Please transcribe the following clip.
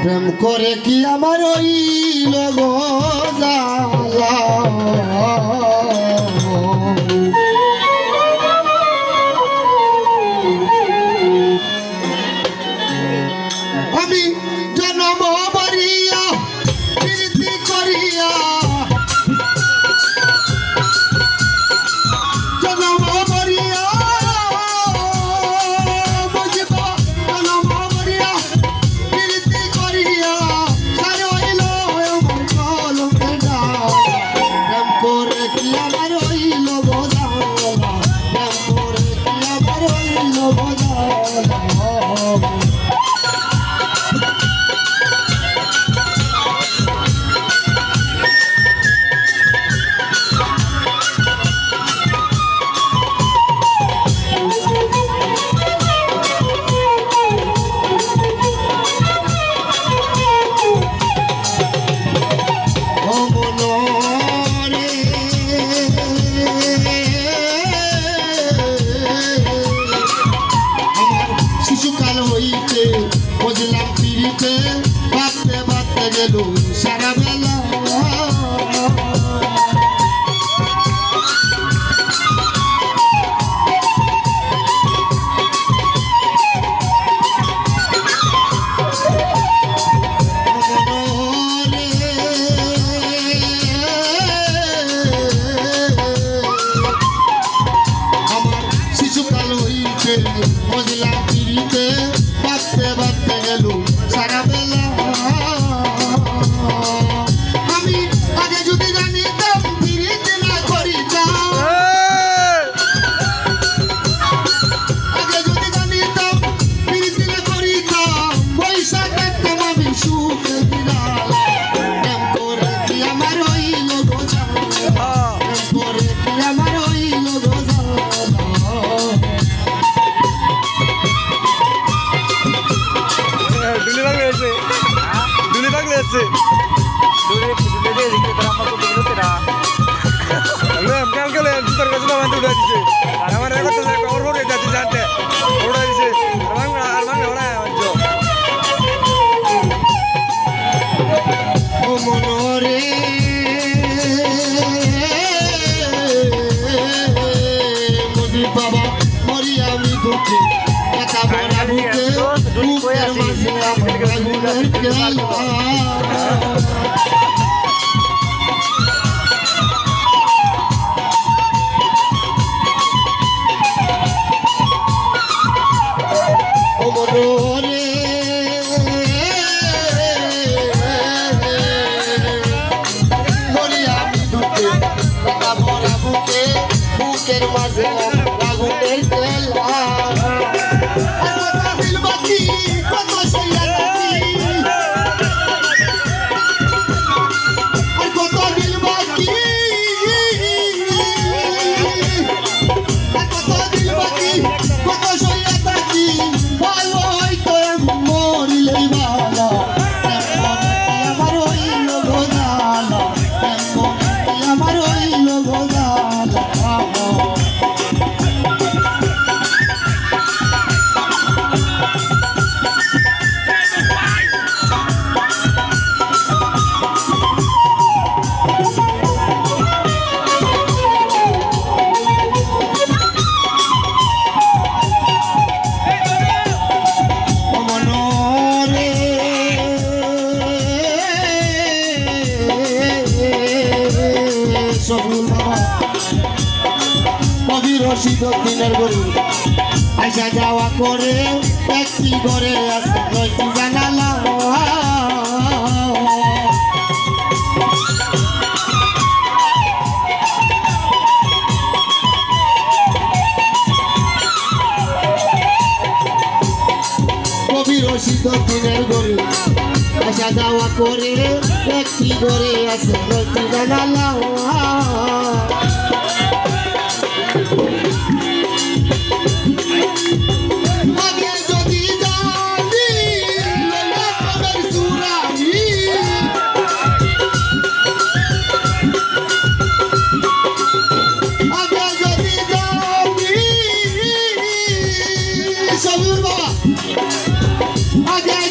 প্রেম করে কি আমার ওই লগো জ্বালা আমি জন্ম বরিয়া প্রীতি করিয়া জন্ম বরিয়া বুঝব জন্ম বরিয়া প্রীতি করিয়া সারইল আমার কলমে ডাল প্রেম করে কি আমার হইল বোঝালা প্রেম করে কি আমার হইল বোঝালা শিশুকাল হইতে বুঝলাম পিড়িতে বাঁচতে বাঁচতে গেল সারা বেলা বুঝলাম পিড়িতে বাঁচতে বাঁচতে গেল সারা বেলা আমি আগে যদি জানিতাম পিড়িতে না করিতাম আগে যদি জানিতাম পিড়িতে না করিতাম পয়সা থাকতাম আমি সুখে বিড়ালা প্রেম করে কি আমার হইল বোঝালা প্রেম করে কি আমার হইল বোঝালা দুলি পাগলে আছে দুলি দিয়ে দিকে তোর আমার তো বেরোতে না আমি কালকে তোর কাছে না মানতে উঠাইছে আর আমার রেকর্ড তো খবর করে যাচ্ছে জানতে ওরা দিছে আর ভাঙা ওরা আনছো ও মনরে মুদি বাবা মরি আমি দুঃখে একা বড় বুকে বুকের মাঝে আমার গুণের খেলা ও মনরে মরি আমি দুঃখে একা বড় বুকে বুকের মাঝে আমার গুণের খেলা রশিদ দিনের গরু আইসা যাওয়া করে একটি ঘরে আছে নয়টি জানালা কবি রশিদ দিনের গরু আইসা যাওয়া করে একটি ঘরে আছে নয়টি জানালা আগে যদি জানি ললাটের সুরানি আগে যদি জানি সবুর বাবা আগে